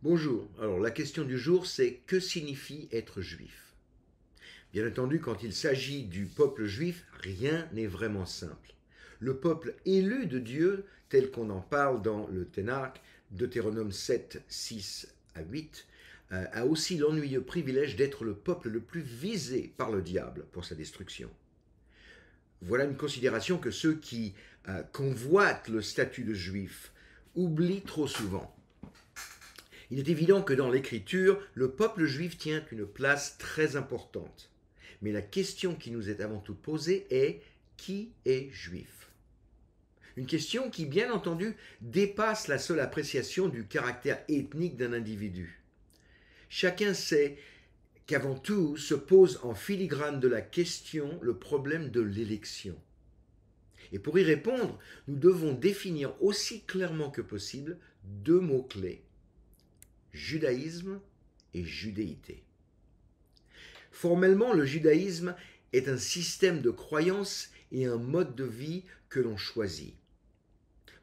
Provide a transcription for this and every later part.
Bonjour. Alors la question du jour, c'est que signifie être juif? Bien entendu, quand il s'agit du peuple juif, rien n'est vraiment simple. Le peuple élu de Dieu, tel qu'on en parle dans le Ténarque, Deutéronome 7, 6 à 8, a aussi l'ennuyeux privilège d'être le peuple le plus visé par le diable pour sa destruction. Voilà une considération que ceux qui convoitent le statut de juif oublient trop souvent. Il est évident que dans l'Écriture, le peuple juif tient une place très importante. Mais la question qui nous est avant tout posée est qui est juif? Une question qui, bien entendu, dépasse la seule appréciation du caractère ethnique d'un individu. Chacun sait qu'avant tout se pose en filigrane de la question le problème de l'élection. Et pour y répondre, nous devons définir aussi clairement que possible deux mots-clés: judaïsme et judéité. Formellement, le judaïsme est un système de croyances et un mode de vie que l'on choisit.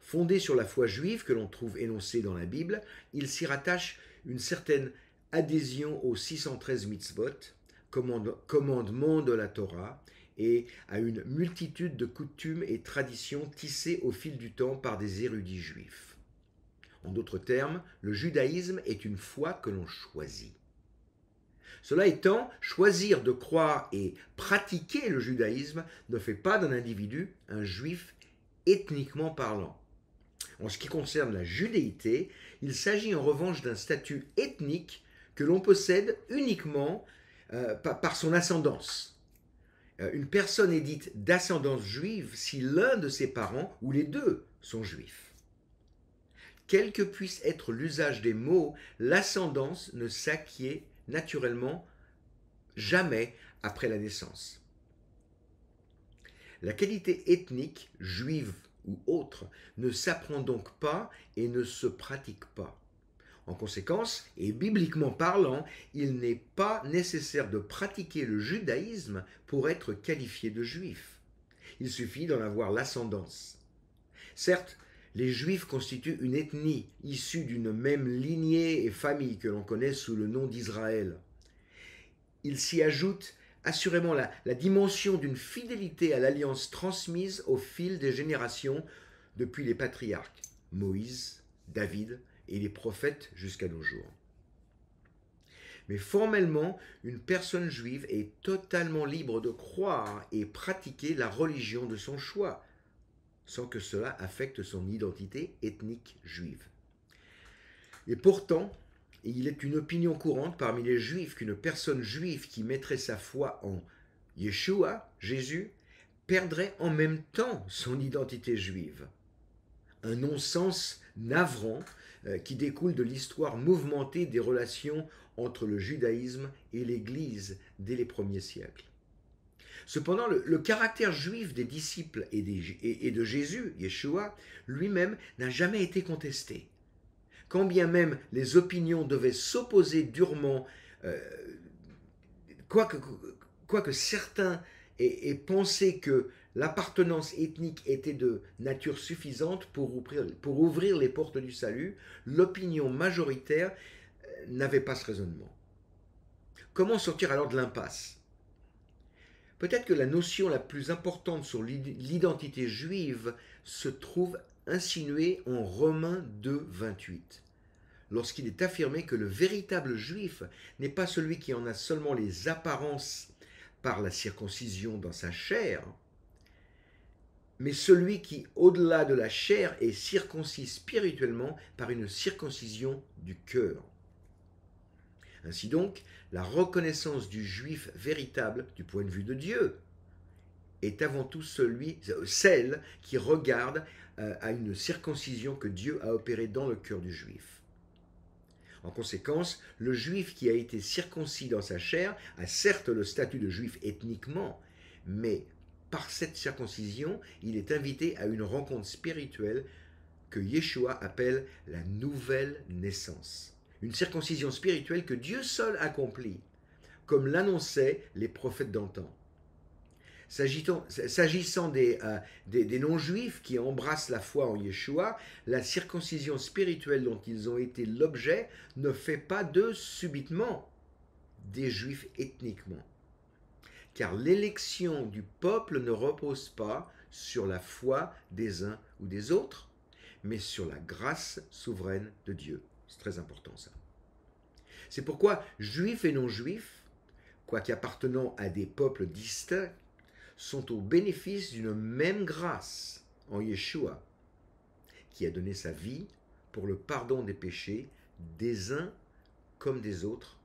Fondé sur la foi juive que l'on trouve énoncée dans la Bible, il s'y rattache une certaine adhésion aux 613 mitzvot, commandements de la Torah, et à une multitude de coutumes et traditions tissées au fil du temps par des érudits juifs. En d'autres termes, le judaïsme est une foi que l'on choisit. Cela étant, choisir de croire et pratiquer le judaïsme ne fait pas d'un individu un juif ethniquement parlant. En ce qui concerne la judéité, il s'agit en revanche d'un statut ethnique que l'on possède uniquement par son ascendance. Une personne est dite d'ascendance juive si l'un de ses parents ou les deux sont juifs. Quel que puisse être l'usage des mots, l'ascendance ne s'acquiert naturellement jamais après la naissance. La qualité ethnique, juive ou autre, ne s'apprend donc pas et ne se pratique pas. En conséquence, et bibliquement parlant, il n'est pas nécessaire de pratiquer le judaïsme pour être qualifié de juif. Il suffit d'en avoir l'ascendance. Certes, les Juifs constituent une ethnie issue d'une même lignée et famille que l'on connaît sous le nom d'Israël. Il s'y ajoute assurément la dimension d'une fidélité à l'alliance transmise au fil des générations depuis les patriarques, Moïse, David et les prophètes jusqu'à nos jours. Mais formellement, une personne juive est totalement libre de croire et pratiquer la religion de son choix, sans que cela affecte son identité ethnique juive. Et pourtant, il est une opinion courante parmi les juifs qu'une personne juive qui mettrait sa foi en Yeshua, Jésus, perdrait en même temps son identité juive. Un non-sens navrant qui découle de l'histoire mouvementée des relations entre le judaïsme et l'Église dès les premiers siècles. Cependant, le caractère juif des disciples et de Jésus, Yeshua, lui-même n'a jamais été contesté. Quand bien même les opinions devaient s'opposer durement, quoique certains aient pensé que l'appartenance ethnique était de nature suffisante pour ouvrir les portes du salut, l'opinion majoritaire n'avait pas ce raisonnement. Comment sortir alors de l'impasse? Peut-être que la notion la plus importante sur l'identité juive se trouve insinuée en Romains 2, 28, lorsqu'il est affirmé que le véritable juif n'est pas celui qui en a seulement les apparences par la circoncision dans sa chair, mais celui qui, au-delà de la chair, est circoncis spirituellement par une circoncision du cœur. Ainsi donc, la reconnaissance du juif véritable du point de vue de Dieu est avant tout celle qui regarde à une circoncision que Dieu a opérée dans le cœur du juif. En conséquence, le juif qui a été circoncis dans sa chair a certes le statut de juif ethniquement, mais par cette circoncision, il est invité à une rencontre spirituelle que Yeshua appelle la nouvelle naissance. Une circoncision spirituelle que Dieu seul accomplit, comme l'annonçaient les prophètes d'antan. S'agissant des non-juifs qui embrassent la foi en Yeshua, la circoncision spirituelle dont ils ont été l'objet ne fait pas d'eux subitement des juifs ethniquement. Car l'élection du peuple ne repose pas sur la foi des uns ou des autres, mais sur la grâce souveraine de Dieu. C'est très important ça. C'est pourquoi juifs et non-juifs, quoique appartenant à des peuples distincts, sont au bénéfice d'une même grâce en Yeshua, qui a donné sa vie pour le pardon des péchés des uns comme des autres,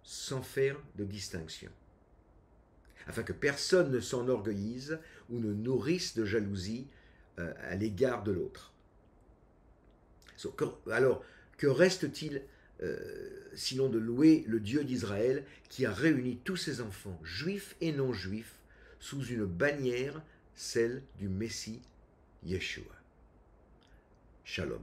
sans faire de distinction, afin que personne ne s'enorgueillise ou ne nourrisse de jalousie à l'égard de l'autre. Alors, que reste-t-il sinon de louer le Dieu d'Israël qui a réuni tous ses enfants, juifs et non-juifs, sous une bannière, celle du Messie Yeshua. Shalom.